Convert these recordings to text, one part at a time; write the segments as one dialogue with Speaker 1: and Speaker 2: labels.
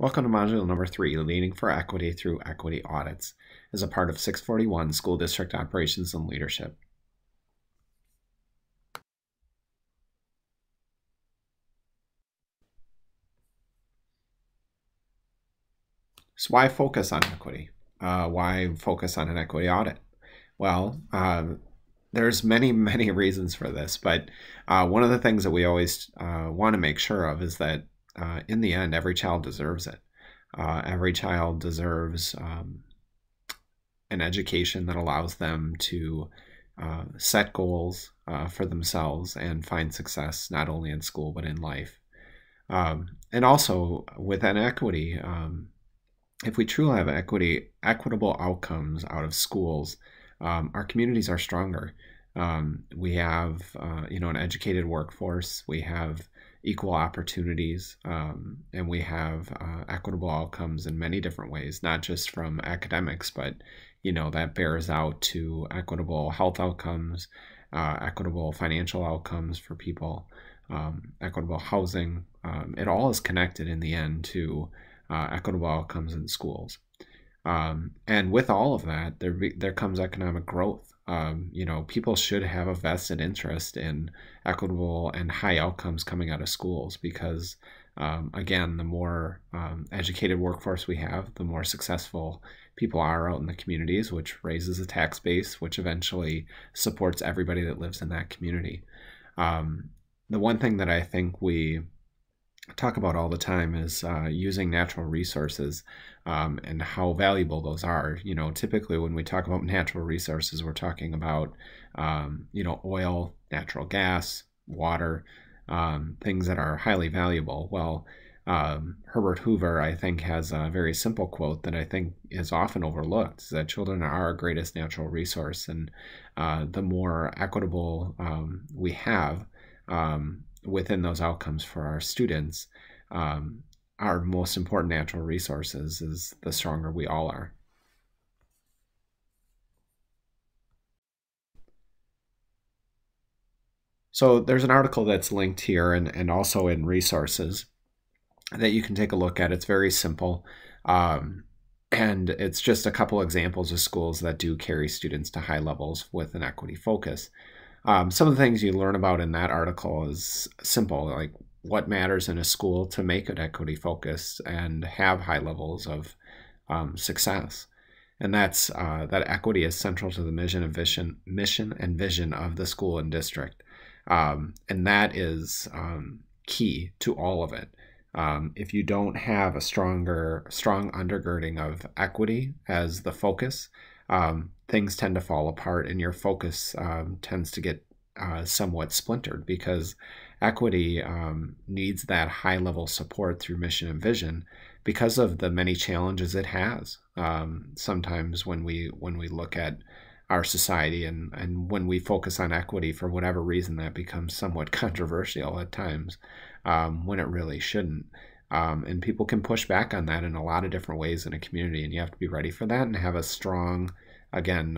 Speaker 1: Welcome to module number 3, Leading for Equity through Equity Audits, as a part of 641 School District Operations and Leadership. So why focus on equity? Why focus on an equity audit? Well, there's many reasons for this, but one of the things that we always want to make sure of is that in the end, every child deserves it. Every child deserves an education that allows them to set goals for themselves and find success not only in school but in life. And also within equity, if we truly have equitable outcomes out of schools, our communities are stronger. We have, an educated workforce. We have equal opportunities, and we have equitable outcomes in many different ways, not just from academics, but that bears out to equitable health outcomes, equitable financial outcomes for people, equitable housing. It all is connected in the end to equitable outcomes in schools. And with all of that, there comes economic growth. People should have a vested interest in equitable and high outcomes coming out of schools because, again, the more educated workforce we have, the more successful people are out in the communities, which raises the tax base, which eventually supports everybody that lives in that community. The one thing that I think we talk about all the time is using natural resources and how valuable those are. Typically when we talk about natural resources, we're talking about, oil, natural gas, water, things that are highly valuable. Well, Herbert Hoover, I think, has a very simple quote that I think is often overlooked, is that children are our greatest natural resource. And the more equitable we have, within those outcomes for our students, our most important natural resources, is the stronger we all are. So there's an article that's linked here and also in resources that you can take a look at. It's very simple. And it's just a couple examples of schools that do carry students to high levels with an equity focus. Some of the things you learn about in that article is simple, like what matters in a school to make it equity focused and have high levels of success. And that's that equity is central to the mission and vision of the school and district. And that is key to all of it. If you don't have a strong undergirding of equity as the focus, things tend to fall apart and your focus tends to get somewhat splintered, because equity needs that high level support through mission and vision because of the many challenges it has. Sometimes when we look at our society and when we focus on equity, for whatever reason, that becomes somewhat controversial at times, when it really shouldn't. And people can push back on that in a lot of different ways in a community, and you have to be ready for that and have a strong, again,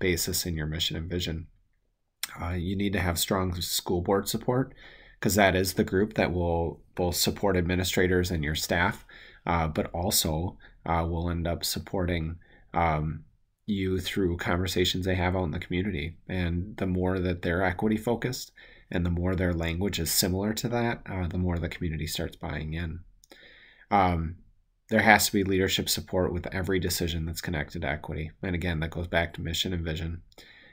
Speaker 1: basis in your mission and vision. You need to have strong school board support, because that is the group that will both support administrators and your staff, but also will end up supporting you through conversations they have out in the community. And the more that they're equity focused and the more their language is similar to that, the more the community starts buying in. There has to be leadership support with every decision that's connected to equity. And again, that goes back to mission and vision.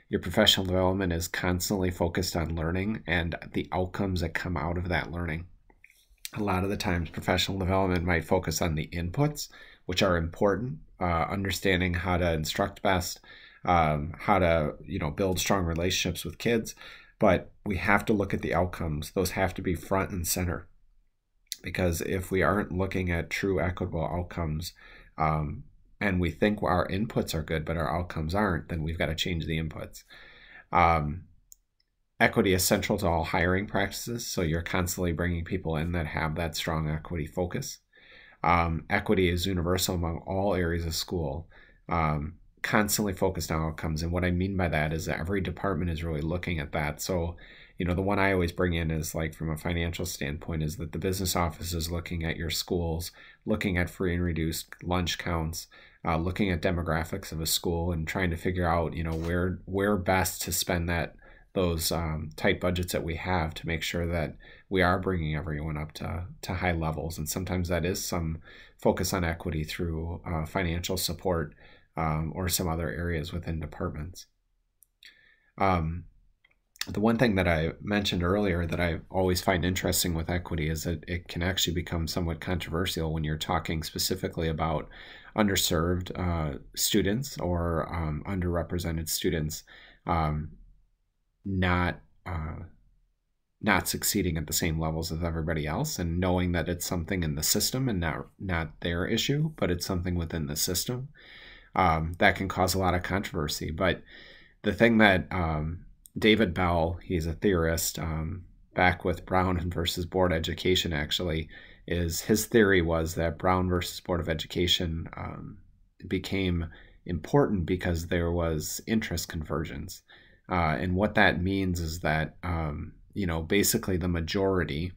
Speaker 1: Your professional development is constantly focused on learning and the outcomes that come out of that learning. A lot of the times, professional development might focus on the inputs, which are important, understanding how to instruct best, how to build strong relationships with kids. But we have to look at the outcomes. Those have to be front and center. Because if we aren't looking at true equitable outcomes, and we think our inputs are good, but our outcomes aren't, then we've got to change the inputs. Equity is central to all hiring practices, so you're constantly bringing people in that have that strong equity focus. Equity is universal among all areas of school, constantly focused on outcomes. And what I mean by that is that every department is really looking at that. So The one I always bring in is like from a financial standpoint is that the business office is looking at your schools, looking at free and reduced lunch counts, looking at demographics of a school and trying to figure out, where best to spend those tight budgets that we have to make sure that we are bringing everyone up to high levels. And sometimes that is some focus on equity through financial support or some other areas within departments. The one thing that I mentioned earlier that I always find interesting with equity is that it can actually become somewhat controversial when you're talking specifically about underserved students or underrepresented students not succeeding at the same levels as everybody else, and knowing that it's something in the system and not their issue, but it's something within the system that can cause a lot of controversy. But the thing that David Bell, he's a theorist back with Brown versus Board Education, actually, is his theory was that Brown versus Board of Education became important because there was interest convergence. And what that means is that, basically the majority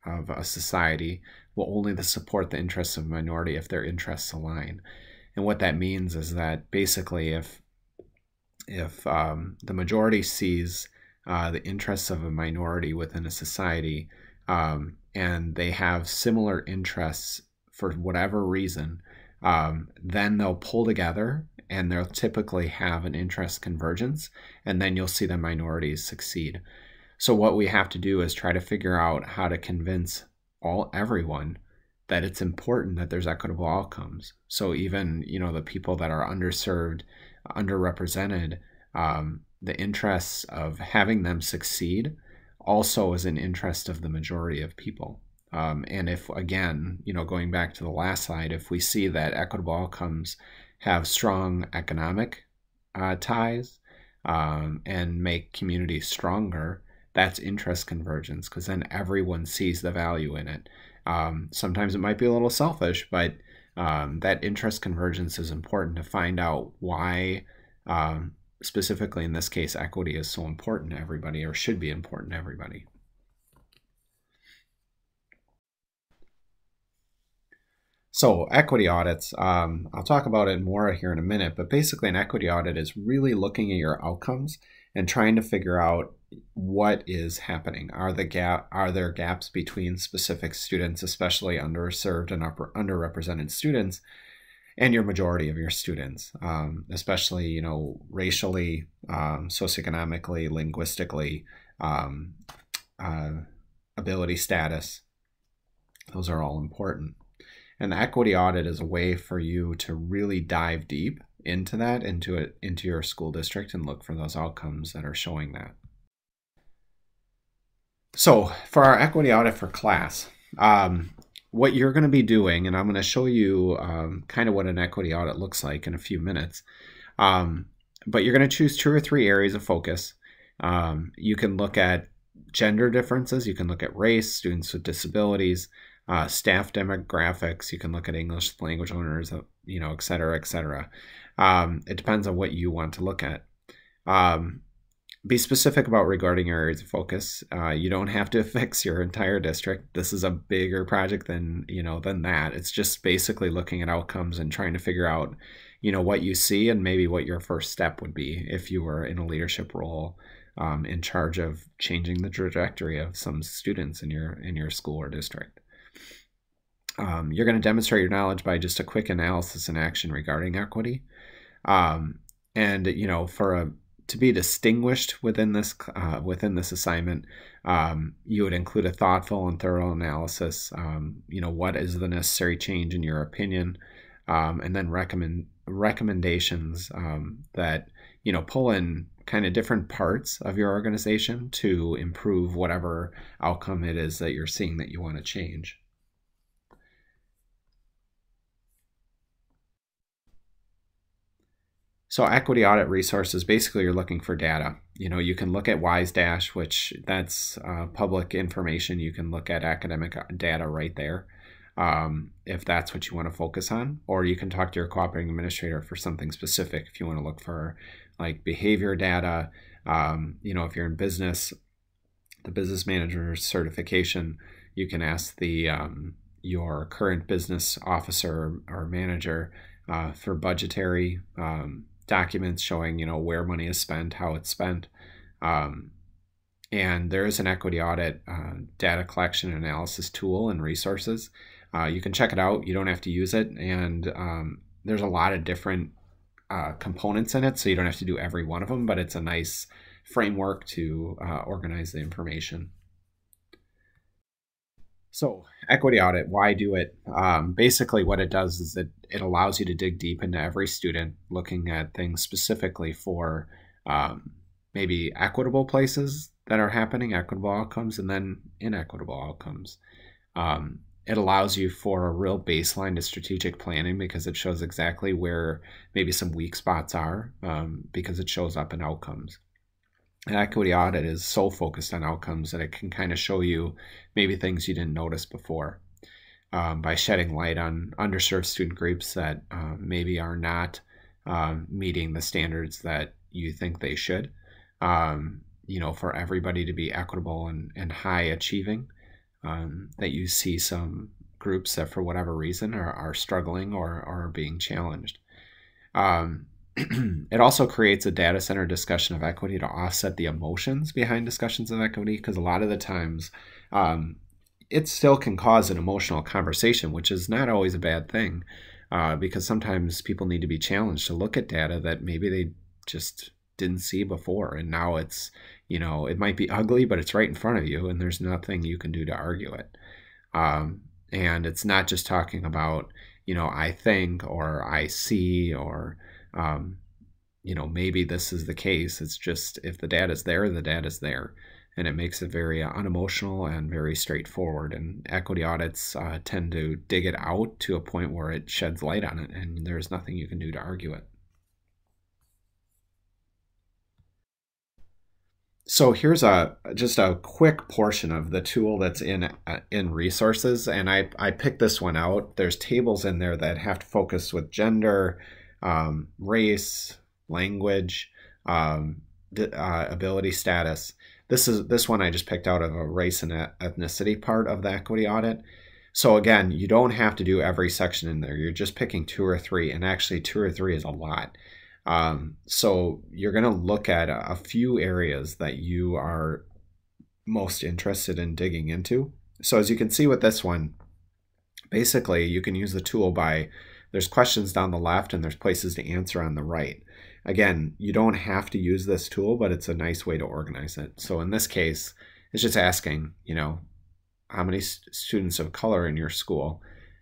Speaker 1: of a society will only support the interests of a minority if their interests align. And what that means is that basically if the majority sees the interests of a minority within a society and they have similar interests for whatever reason, then they'll pull together and they'll typically have an interest convergence, and then you'll see the minorities succeed. So what we have to do is try to figure out how to convince everyone that it's important that there's equitable outcomes. So even, the people that are underserved, underrepresented, the interests of having them succeed also is an interest of the majority of people. And if, again, going back to the last slide, if we see that equitable outcomes have strong economic ties and make communities stronger, that's interest convergence, because then everyone sees the value in it. Sometimes it might be a little selfish, but that interest convergence is important to find out why, specifically in this case, equity is so important to everybody, or should be important to everybody. So equity audits, I'll talk about it more here in a minute, but basically an equity audit is really looking at your outcomes and trying to figure out what is happening. Are there gaps between specific students, especially underserved and underrepresented students, and your majority of your students, especially, racially, socioeconomically, linguistically, ability status. Those are all important. And the equity audit is a way for you to really dive deep into that, into your school district, and look for those outcomes that are showing that. So for our equity audit for class, what you're going to be doing, and I'm going to show you kind of what an equity audit looks like in a few minutes, but you're going to choose 2 or 3 areas of focus. You can look at gender differences, you can look at race, students with disabilities, staff demographics, you can look at English language learners, et cetera, et cetera. It depends on what you want to look at. Be specific about regarding your areas of focus. You don't have to fix your entire district. This is a bigger project than that. It's just basically looking at outcomes and trying to figure out, what you see and maybe what your first step would be if you were in a leadership role in charge of changing the trajectory of some students in your school or district. You're going to demonstrate your knowledge by just a quick analysis and action regarding equity. And to be distinguished within this assignment, you would include a thoughtful and thorough analysis. What is the necessary change in your opinion, and then recommendations that pull in kind of different parts of your organization to improve whatever outcome it is that you're seeing that you want to change. So equity audit resources, basically you're looking for data. You can look at WiseDash, which that's public information. You can look at academic data right there if that's what you want to focus on, or you can talk to your cooperating administrator for something specific if you want to look for like behavior data. If you're in business, the business manager certification, you can ask the your current business officer or manager for budgetary documents showing, where money is spent, how it's spent. And there is an equity audit data collection and analysis tool and resources. You can check it out. You don't have to use it. And there's a lot of different components in it, so you don't have to do every one of them, but it's a nice framework to organize the information. So equity audit, why do it? Basically what it does is it allows you to dig deep into every student, looking at things specifically for maybe equitable places that are happening, equitable outcomes, and then inequitable outcomes. It allows you for a real baseline to strategic planning because it shows exactly where maybe some weak spots are because it shows up in outcomes. An equity audit is so focused on outcomes that it can kind of show you maybe things you didn't notice before by shedding light on underserved student groups that maybe are not meeting the standards that you think they should. For everybody to be equitable and high achieving, that you see some groups that for whatever reason are struggling or are being challenged. It also creates a data center discussion of equity to offset the emotions behind discussions of equity, because a lot of the times it still can cause an emotional conversation, which is not always a bad thing, because sometimes people need to be challenged to look at data that maybe they just didn't see before, and now it's, it might be ugly, but it's right in front of you and there's nothing you can do to argue it. And it's not just talking about, I think or I see or maybe this is the case. It's just, if the data's there, the data's there, and it makes it very unemotional and very straightforward. And equity audits tend to dig it out to a point where it sheds light on it and there's nothing you can do to argue it. So here's just a quick portion of the tool that's in resources, and I picked this one out. There's tables in there that have to focus with gender, race, language, ability status. This one I just picked out of a race and ethnicity part of the equity audit. So again, you don't have to do every section in there. You're just picking 2 or 3, and actually 2 or 3 is a lot. So you're going to look at a few areas that you are most interested in digging into. So as you can see with this one, basically you can use the tool there's questions down the left and there's places to answer on the right. Again, you don't have to use this tool, but it's a nice way to organize it. So in this case, it's just asking, how many students of color in your school?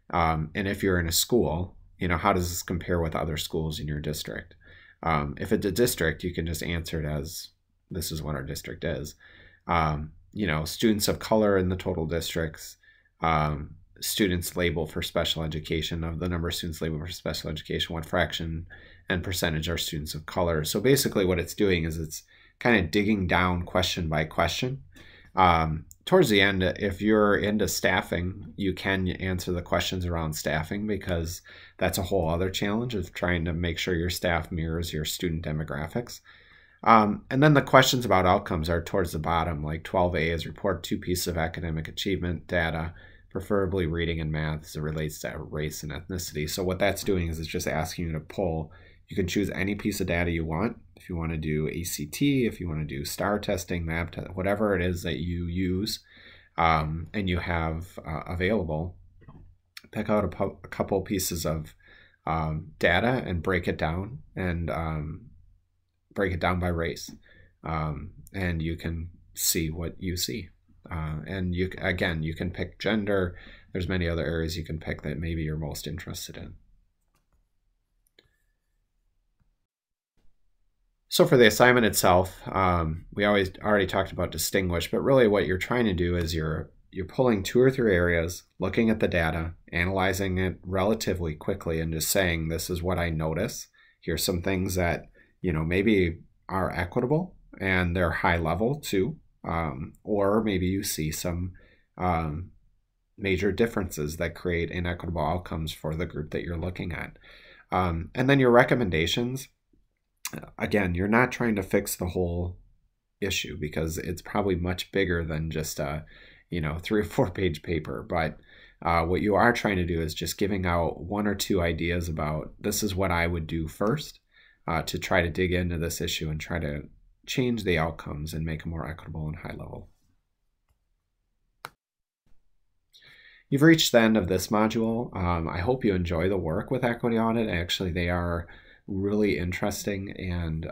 Speaker 1: And if you're in a school, how does this compare with other schools in your district? If it's a district, you can just answer it as, this is what our district is. Students of color in the total districts, students labeled for special education, of the number of students labeled for special education, what fraction and percentage are students of color. So basically what it's doing is it's kind of digging down question by question. Towards the end, if you're into staffing, you can answer the questions around staffing, because that's a whole other challenge of trying to make sure your staff mirrors your student demographics. And then the questions about outcomes are towards the bottom, like 12A is report 2 pieces of academic achievement data, preferably reading and math as it relates to race and ethnicity. So what that's doing is it's just asking you to pull. You can choose any piece of data you want. If you want to do ACT, if you want to do STAR testing, MAP, whatever it is that you use and you have available, pick out a couple pieces of data and break it down, and break it down by race. And you can see what you see. And you can pick gender. There's many other areas you can pick that maybe you're most interested in. So for the assignment itself, we already talked about distinguish, but really what you're trying to do is you're pulling 2 or 3 areas, looking at the data, analyzing it relatively quickly, and just saying, this is what I notice. Here's some things that, maybe are equitable and they're high level too. Or maybe you see some major differences that create inequitable outcomes for the group that you're looking at. And then your recommendations, again, you're not trying to fix the whole issue, because it's probably much bigger than just a 3 or 4 page paper. But what you are trying to do is just giving out 1 or 2 ideas about, this is what I would do first to try to dig into this issue and try to change the outcomes and make them more equitable and high level. You've reached the end of this module. I hope you enjoy the work with Equity Audit. Actually, they are really interesting, and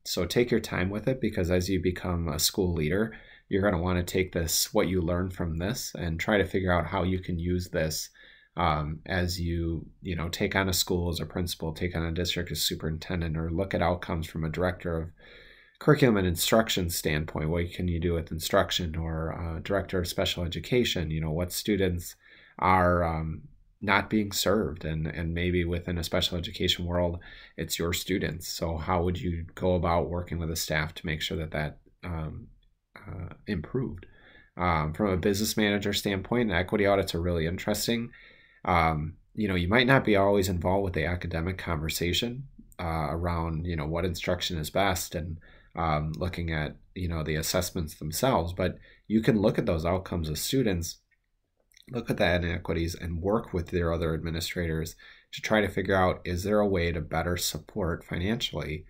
Speaker 1: so take your time with it, because as you become a school leader, you're going to want to take what you learn from this, and try to figure out how you can use this as you take on a school as a principal, take on a district as superintendent, or look at outcomes from a director of curriculum and instruction standpoint. What can you do with instruction, or director of special education? What students are not being served, and maybe within a special education world, it's your students. So how would you go about working with the staff to make sure that improved? From a business manager standpoint, equity audits are really interesting. You might not be always involved with the academic conversation around what instruction is best, and looking at the assessments themselves, but you can look at those outcomes of students, look at the inequities, and work with their other administrators to try to figure out, is there a way to better support financially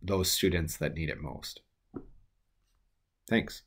Speaker 1: those students that need it most? Thanks.